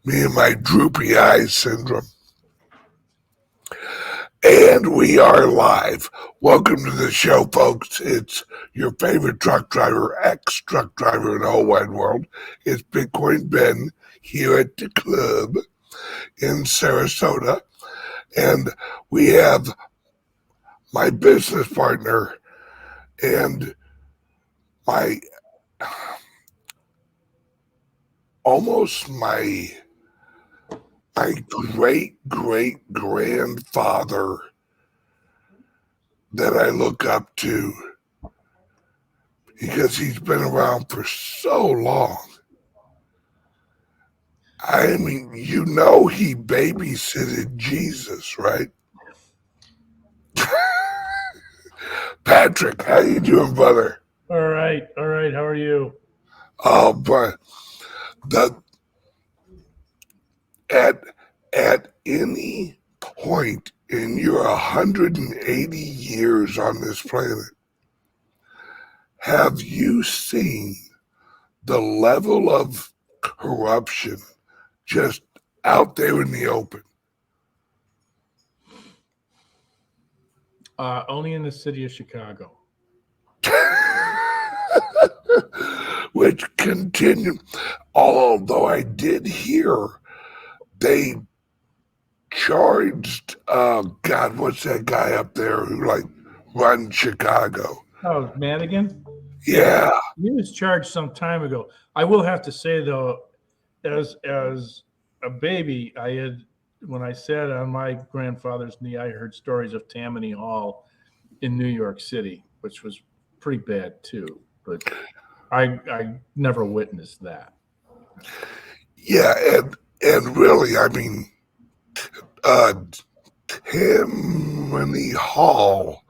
Me and my droopy eyes syndrome. And we are live. Welcome to the show, folks. It's your favorite truck driver, ex-truck driver in the whole wide world. It's Bitcoin Ben here at the club in Sarasota. And we have my business partner and my great grandfather that I look up to because he's been around for so long. I mean, he babysitted Jesus, right? Patrick, how you doing, brother? All right. How are you? Oh, but at any point in your 180 years on this planet, have you seen the level of corruption just out there in the open? Only in the city of Chicago. Which continued, although I did hear they charged, God, what's that guy up there who runs Chicago? Oh, Madigan? Yeah. He was charged some time ago. I will have to say, though, as a baby, when I sat on my grandfather's knee, I heard stories of Tammany Hall in New York City, which was pretty bad too. But I never witnessed that. Yeah, and really, I mean, Tammany Hall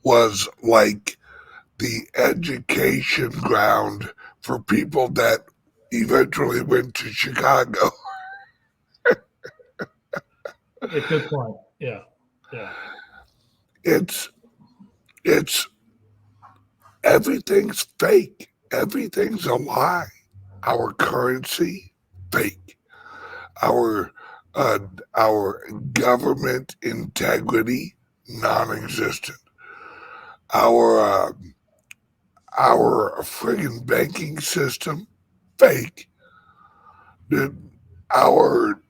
was like the education ground for people that eventually went to Chicago. A good point. Yeah. It's everything's fake. Everything's a lie. Our currency, fake. Our government integrity, non-existent. Our friggin' banking system, fake. Our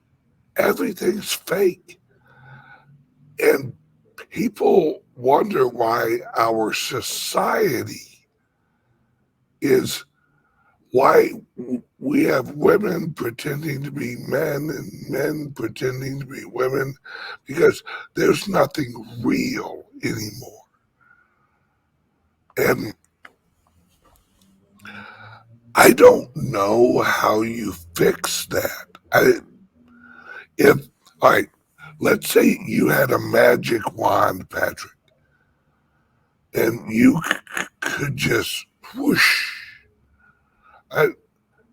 everything's fake, and people wonder why our society is, why we have women pretending to be men and men pretending to be women, because there's nothing real anymore. And I don't know how you fix that. All right, let's say you had a magic wand, Patrick, and you could just whoosh.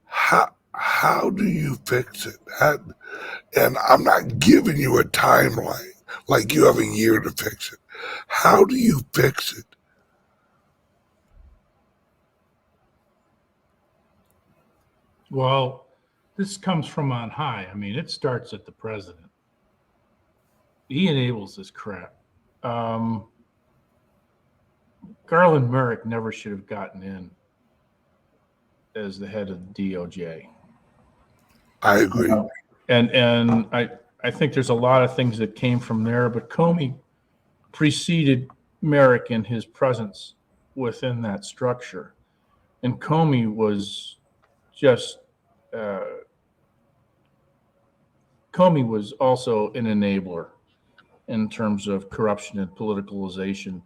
How do you fix it? And I'm not giving you a timeline like you have a year to fix it. How do you fix it? Well, this comes from on high. I mean, it starts at the president. He enables this crap. Garland Merrick never should have gotten in as the head of the DOJ. I agree. And I think there's a lot of things that came from there, but Comey preceded Merrick in his presence within that structure. And Comey was just Comey was also an enabler in terms of corruption and politicalization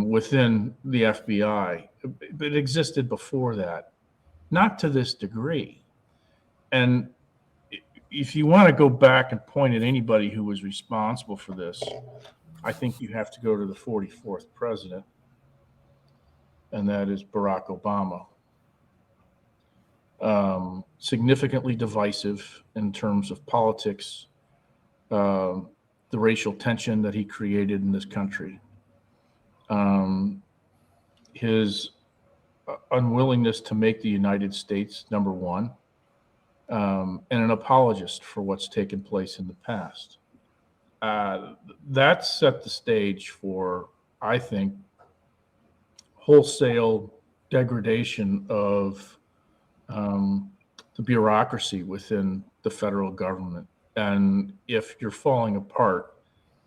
within the FBI. It existed before that, not to this degree. And if you want to go back and point at anybody who was responsible for this, I think you have to go to the 44th president, and that is Barack Obama. Significantly divisive in terms of politics, the racial tension that he created in this country, his unwillingness to make the United States number one, and an apologist for what's taken place in the past. That set the stage for, I think, wholesale degradation of the bureaucracy within the federal government. And if you're falling apart,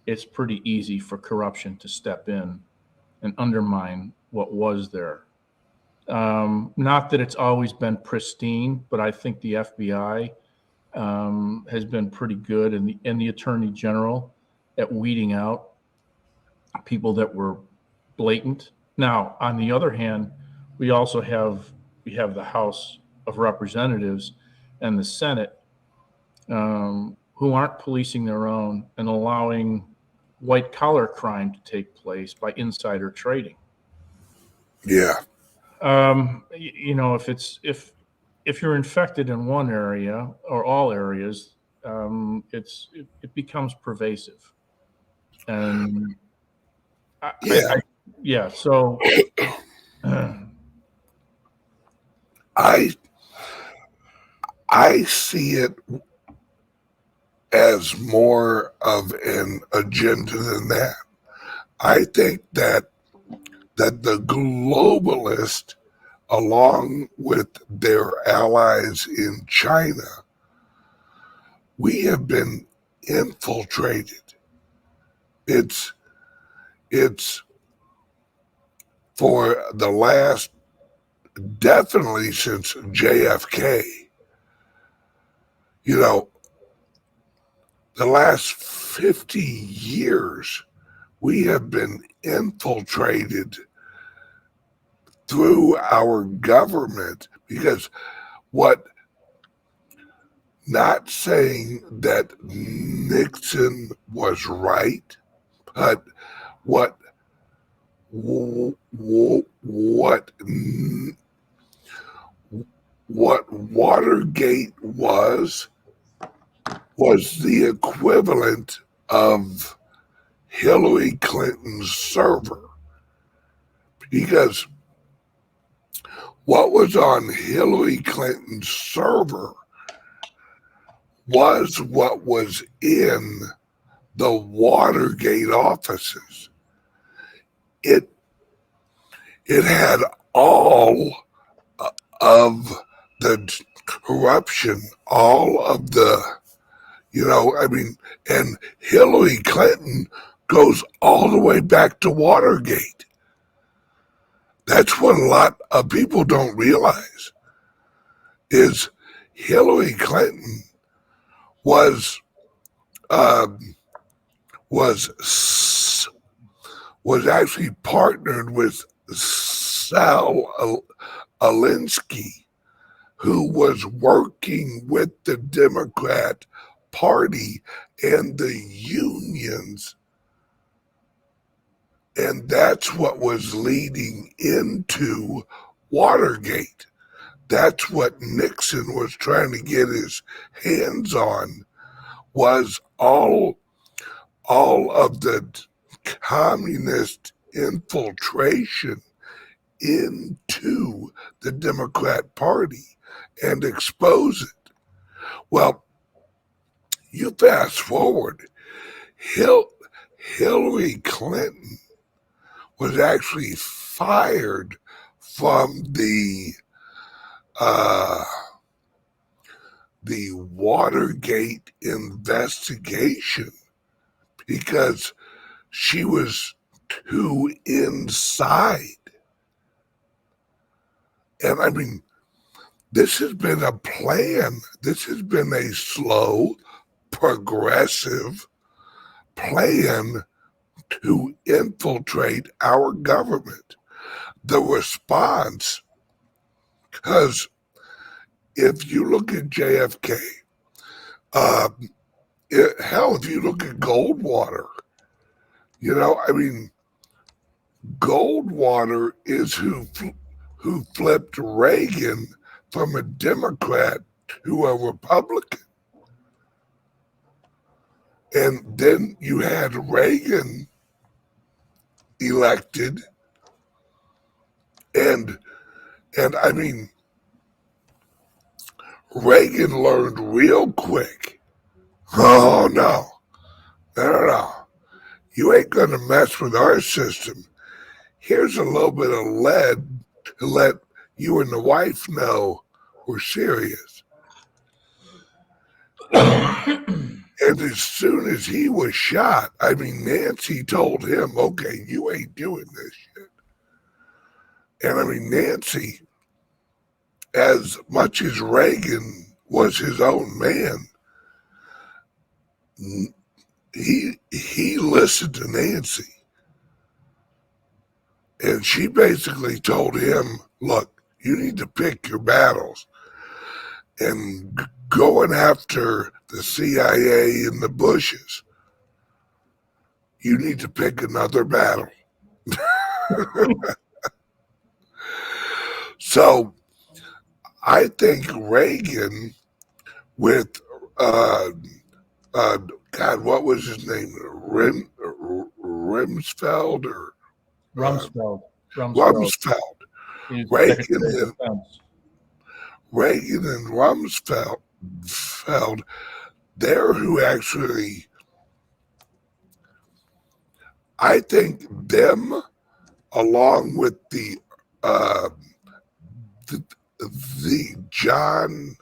it's pretty easy for corruption to step in and undermine what was there. Not that it's always been pristine, but I think the FBI has been pretty good, and the Attorney General, at weeding out people that were blatant. Now, on the other hand, we also have the House of Representatives and the Senate, who aren't policing their own and allowing white collar crime to take place by insider trading. Yeah. If you're infected in one area or all areas, it becomes pervasive. And so I see it as more of an agenda than that. I think that the globalists, along with their allies in China, we have been infiltrated. It's for the last, definitely since JFK, the last 50 years, we have been infiltrated through our government, because not saying that Nixon was right, but what Watergate was the equivalent of Hillary Clinton's server, because what was on Hillary Clinton's server was what was in the Watergate offices. It had all of the corruption, all of the, and Hillary Clinton goes all the way back to Watergate. That's what a lot of people don't realize, is Hillary Clinton was actually partnered with Sal Alinsky, who was working with the Democrat Party and the unions. And that's what was leading into Watergate. That's what Nixon was trying to get his hands on, was all of the communist infiltration into the Democrat Party and expose it. Well, you fast forward, Hillary Clinton was actually fired from the Watergate investigation because she was too inside. And this has been a plan. This has been a slow, progressive plan to infiltrate our government. The response, because if you look at JFK, if you look at Goldwater, Goldwater is who flipped Reagan from a Democrat to a Republican. And then you had Reagan elected, and Reagan learned real quick. Oh, no. No. You ain't going to mess with our system. Here's a little bit of lead to let you and the wife know we're serious. And as soon as he was shot, I mean, Nancy told him, okay, you ain't doing this shit. And I mean, Nancy, as much as Reagan was his own man, he listened to Nancy. And she basically told him, look, you need to pick your battles. And going after the CIA and the Bushes, you need to pick another battle. So I think Reagan with, God, what was his name? Rumsfeld or Rumsfeld. Reagan and Rumsfeld, they're who actually, I think them, along with the John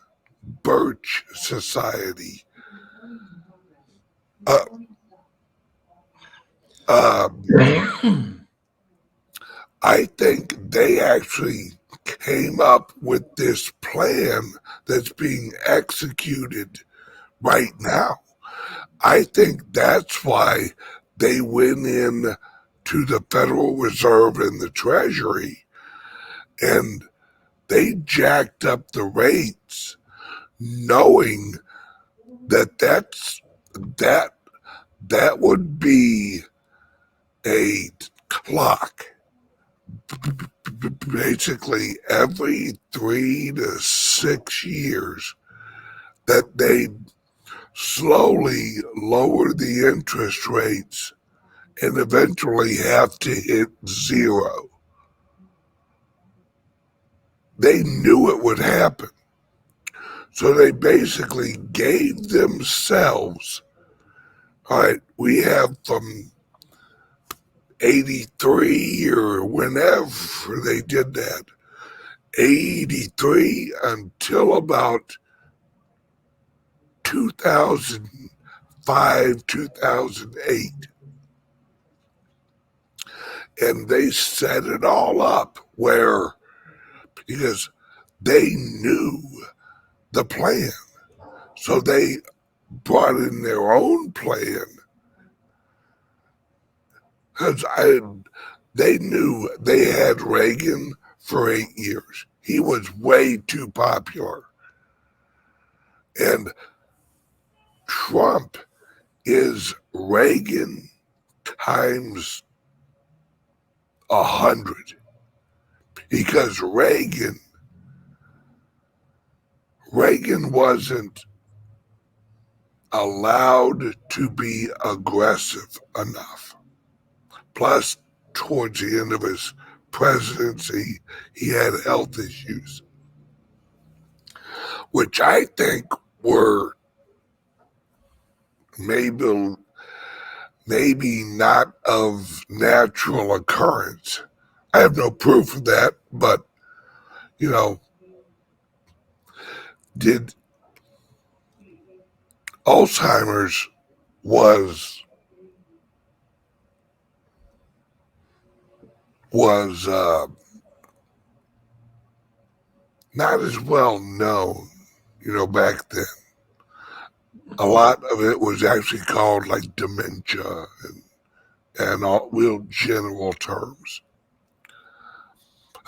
Birch Society, I think they actually came up with this plan that's being executed right now. I think that's why they went in to the Federal Reserve and the Treasury and they jacked up the rates, knowing that that would be a clock. Basically, every 3 to 6 years, that they slowly lower the interest rates and eventually have to hit zero. They knew it would happen. So they basically gave themselves, all right, we have from 83 or whenever they did that, 83 until about 2005, 2008. And they set it all up where, because they knew the plan. So they brought in their own plan. Because they knew they had Reagan for 8 years. He was way too popular. And Trump is Reagan times 100. Because Reagan wasn't allowed to be aggressive enough. Plus, towards the end of his presidency, he had health issues, which I think were maybe not of natural occurrence. I have no proof of that, but, did Alzheimer's was not as well known, back then. A lot of it was actually called like dementia and all real general terms.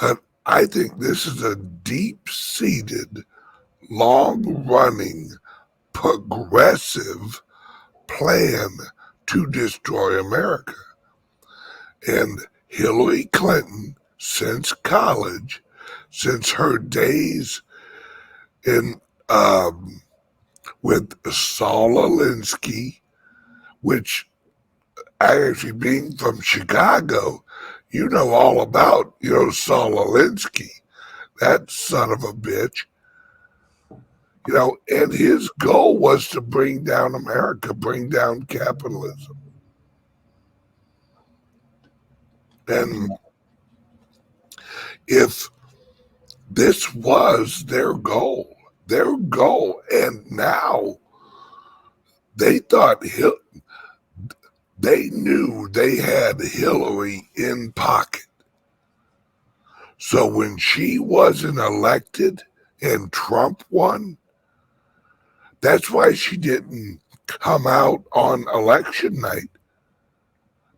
And I think this is a deep-seated, long-running, progressive plan to destroy America. And Hillary Clinton, since college, since her days in with Saul Alinsky, which actually being from Chicago, you know all about, Saul Alinsky, that son of a bitch. And his goal was to bring down America, bring down capitalism. And if this was their goal, and now they thought they knew they had Hillary in pocket. So when she wasn't elected and Trump won, that's why she didn't come out on election night.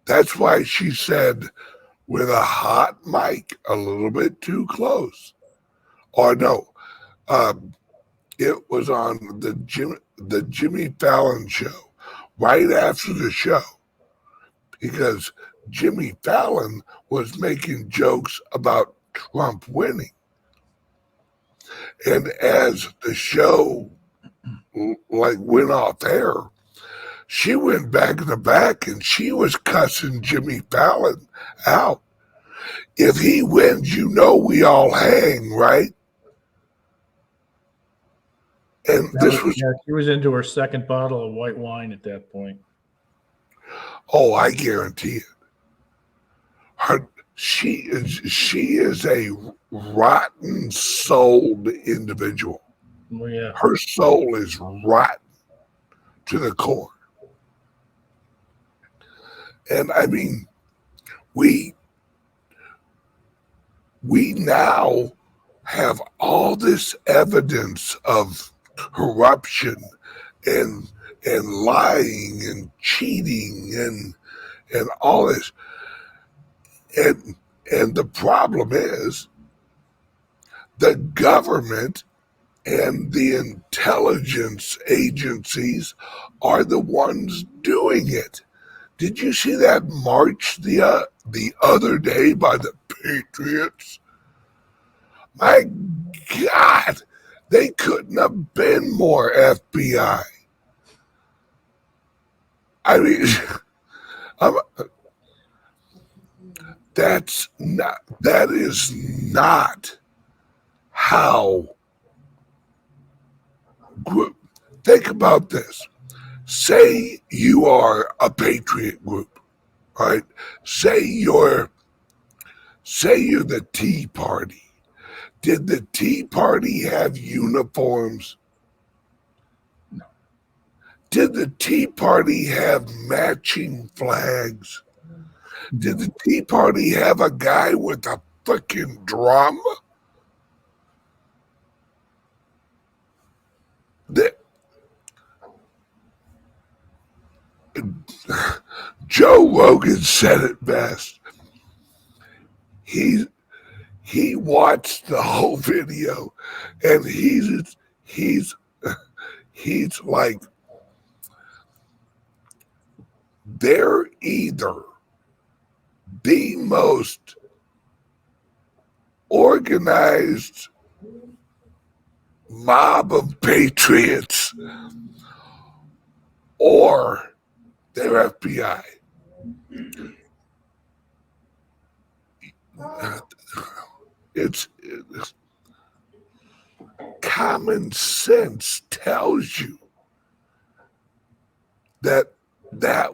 That's why she said with a hot mic a little bit too close. Or no, it was on the Jimmy Fallon show right after the show, because Jimmy Fallon was making jokes about Trump winning. And as the show went off air, she went back in the back and she was cussing Jimmy Fallon out. If he wins, we all hang, right? And she was into her second bottle of white wine at that point. Oh, I guarantee it. She is a rotten souled individual. Oh, yeah. Her soul is rotten to the core. And I mean, we now have all this evidence of corruption and lying and cheating and all this. And the problem is the government and the intelligence agencies are the ones doing it. Did you see that march the other day by the Patriots? My God, they couldn't have been more FBI. I mean, that is not how. Think about this. Say you are a patriot group, right? Say you're the Tea Party. Did the Tea Party have uniforms? No. Did the Tea Party have matching flags? No. Did the Tea Party have a guy with a freaking drum? Joe Rogan said it best. He watched the whole video, and he's like, they're either the most organized mob of patriots, or they're FBI. It's common sense tells you that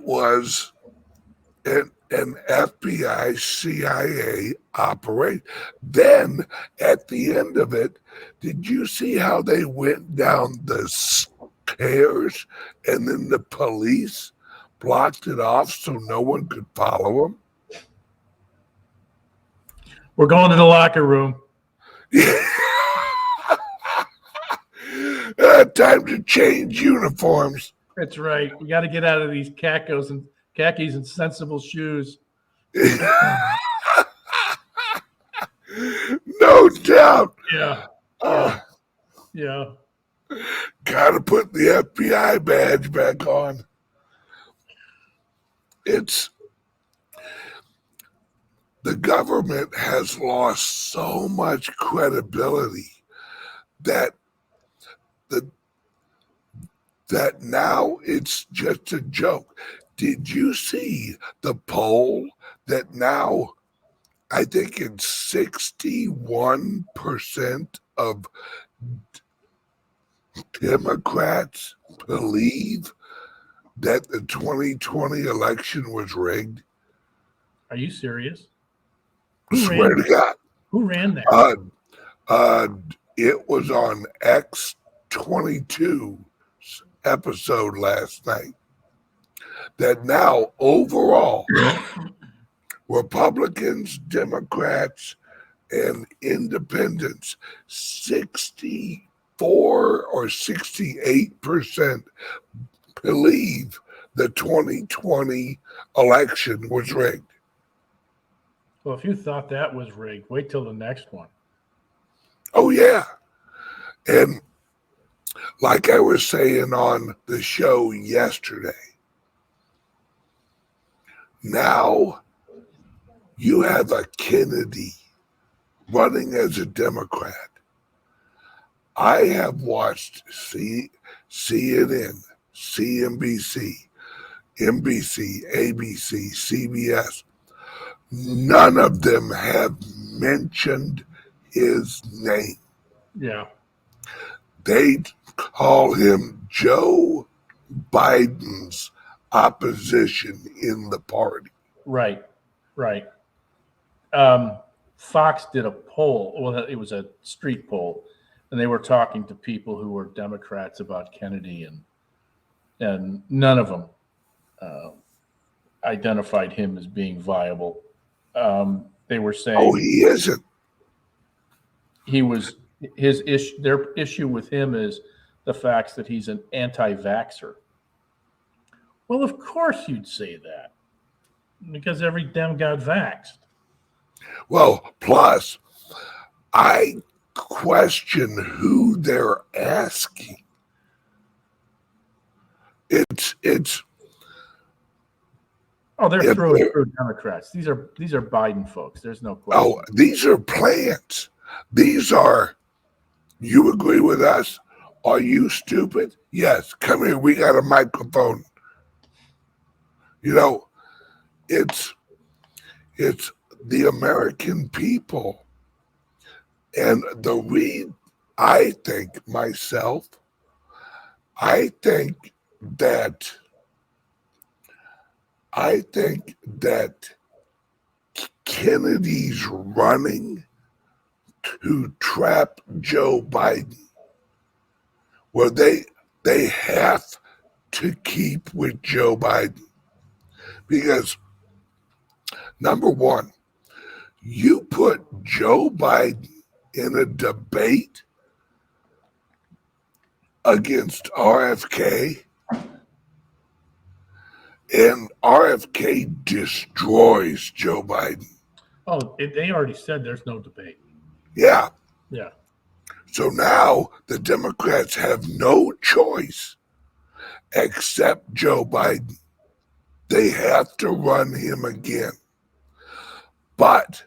was an FBI CIA operation. Then at the end of it, did you see how they went down the stairs and then the police blocked it off so no one could follow them? We're going to the locker room. Time to change uniforms. That's right. We got to get out of these khakis and sensible shoes. No doubt. Yeah. Yeah. Got to put the FBI badge back on. The government has lost so much credibility that now it's just a joke. Did you see the poll that now I think it's 61% of Democrats believe that the 2020 election was rigged? Are you serious? Who Swear ran to that? God. Who ran that? It was on X22 episode last night that now overall Republicans, Democrats, and independents 64 or 68% believe the 2020 election was rigged. Well, if you thought that was rigged, wait till the next one. Oh, yeah. And like I was saying on the show yesterday, now you have a Kennedy running as a Democrat. I have watched CNN, CNBC, NBC, ABC, CBS. None of them have mentioned his name. Yeah. They call him Joe Biden's opposition in the party. Right. Fox did a poll. Well, it was a street poll, and they were talking to people who were Democrats about Kennedy, and none of them identified him as being viable. They were saying, "Oh, he isn't." He was his issue. Their issue with him is the fact that he's an anti-vaxxer. Well, of course you'd say that, because every Dem got vaxxed. Well, plus, I question who they're asking. It's. Oh, they're through Democrats. These are Biden folks. There's no question. Oh, these are plants. These are. You agree with us? Are you stupid? Yes. Come here. We got a microphone. You know, it's the American people. And I think that Kennedy's running to trap Joe Biden. Well, they have to keep with Joe Biden because, number one, you put Joe Biden in a debate against RFK, and RFK destroys Joe Biden. Oh, they already said there's no debate. Yeah. Yeah. So now the Democrats have no choice except Joe Biden. They have to run him again. But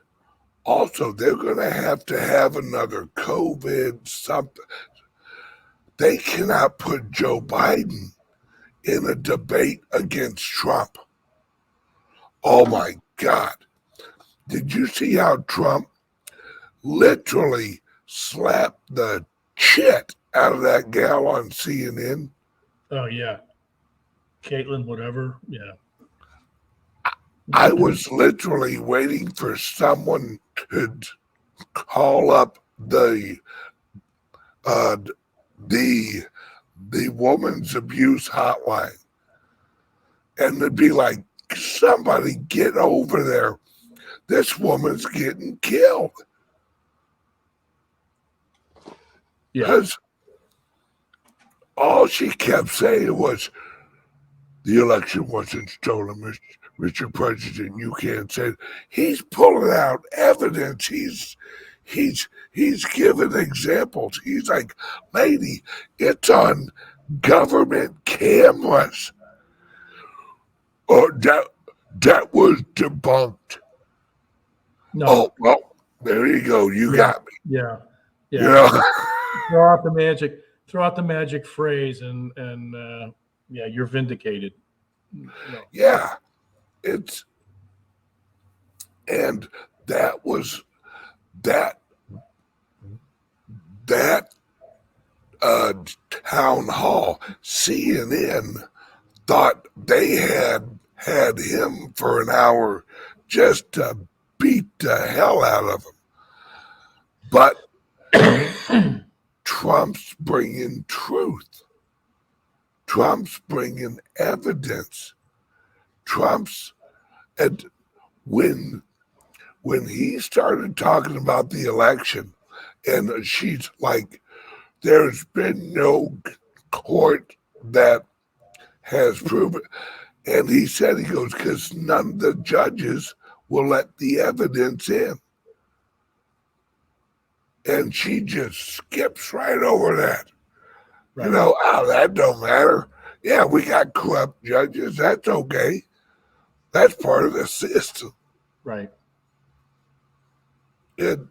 also, they're going to have another COVID something. They cannot put Joe Biden in a debate against Trump. Oh my God. Did you see how Trump literally slapped the shit out of that gal on CNN? Oh, yeah. Caitlin, whatever. Yeah. I was literally waiting for someone to call up the woman's abuse hotline, and they'd be like, somebody get over there. This woman's getting killed. Yeah. Because all she kept saying was, the election wasn't stolen, Mr. President. You can't say it. He's pulling out evidence. He's giving examples. He's like, lady, it's on government cameras. Or that was debunked. No. Oh, well, there you go. You got me. Yeah. You know? Throw out the magic phrase, and yeah, you're vindicated. No. Yeah, and that was that town hall. CNN thought they had him for an hour just to beat the hell out of him. But Trump's bringing truth. Trump's bringing evidence. And when he started talking about the election, and she's like, there's been no court that has proven, and he goes, because none of the judges will let the evidence in. And she just skips right over that. Right. That don't matter. Yeah, we got corrupt judges. That's okay. That's part of the system. Right. Everyone,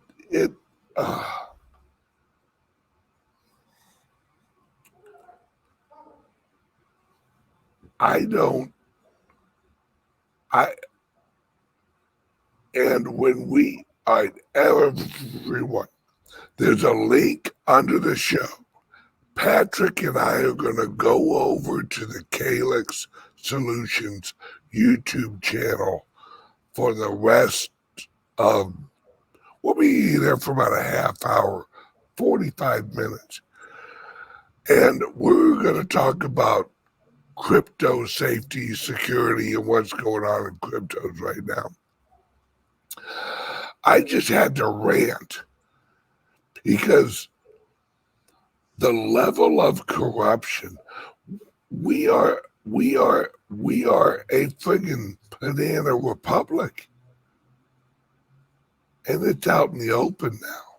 there's a link under the show. Patrick and I are going to go over to the CALIX Solutions YouTube channel for the rest of, we'll be there for about a half hour, 45 minutes. And we're going to talk about crypto safety, security, and what's going on in cryptos right now. I just had to rant because the level of corruption, we are a friggin' banana republic. And it's out in the open now.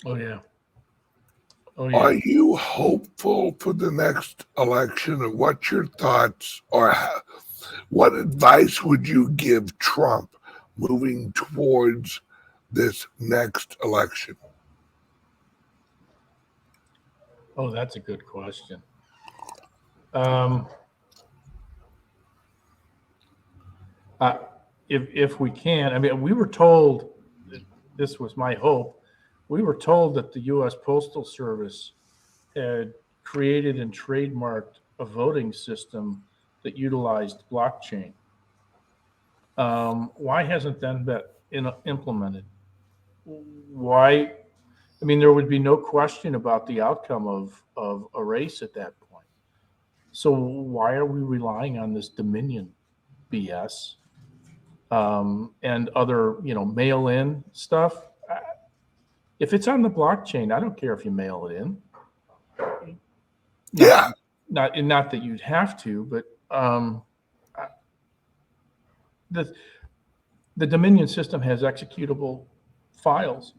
Oh, yeah. Are you hopeful for the next election, and what's your thoughts, or what advice would you give Trump moving towards this next election? Oh, that's a good question. If we can, I mean, we were told, this was my hope, we were told that the U.S. Postal Service had created and trademarked a voting system that utilized blockchain. Why hasn't that been implemented? Why? I mean, there would be no question about the outcome of a race at that point. So why are we relying on this Dominion BS and other, mail-in stuff? If it's on the blockchain, I don't care if you mail it in. Not that you'd have to, but the Dominion system has executable files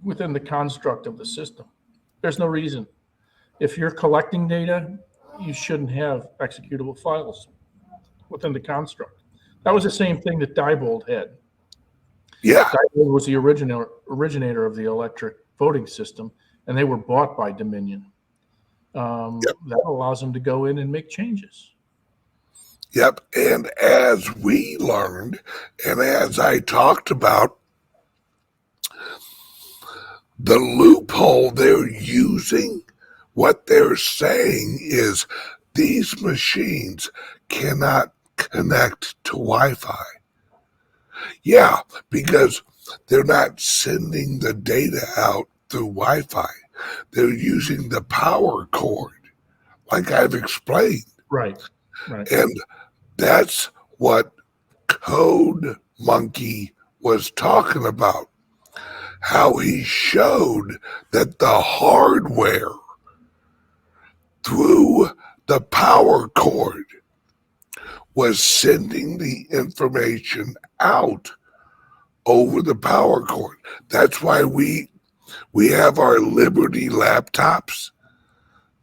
within the construct of the system. There's no reason. If you're collecting data, you shouldn't have executable files within the construct. That was the same thing that Diebold had. Yeah. Diebold was the originator of the electric voting system, and they were bought by Dominion. That allows them to go in and make changes. Yep. And as we learned, and as I talked about, the loophole they're using, what they're saying is these machines cannot connect to Wi-Fi. Yeah, because they're not sending the data out through Wi-Fi. They're using the power cord, like I've explained. Right. And that's what Code Monkey was talking about. How he showed that the hardware through the power cord was sending the information out over the power cord. That's why we have our Liberty laptops,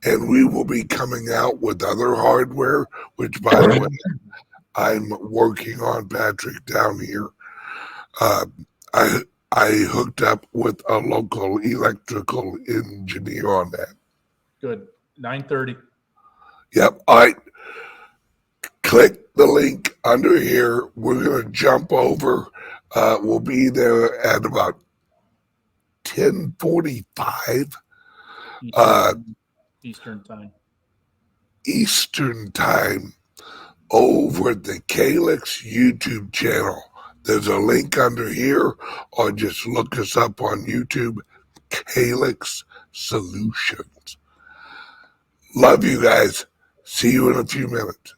and we will be coming out with other hardware, which, by the way, I'm working on, Patrick, down here. I hooked up with a local electrical engineer on that. Good. 9:30. Yep. All right. Click the link under here. We're going to jump over. We'll be there at about 10:45. Eastern time. Eastern time over at the CALIX YouTube channel. There's a link under here, or just look us up on YouTube, CALIX Solutions. Love you guys. See you in a few minutes.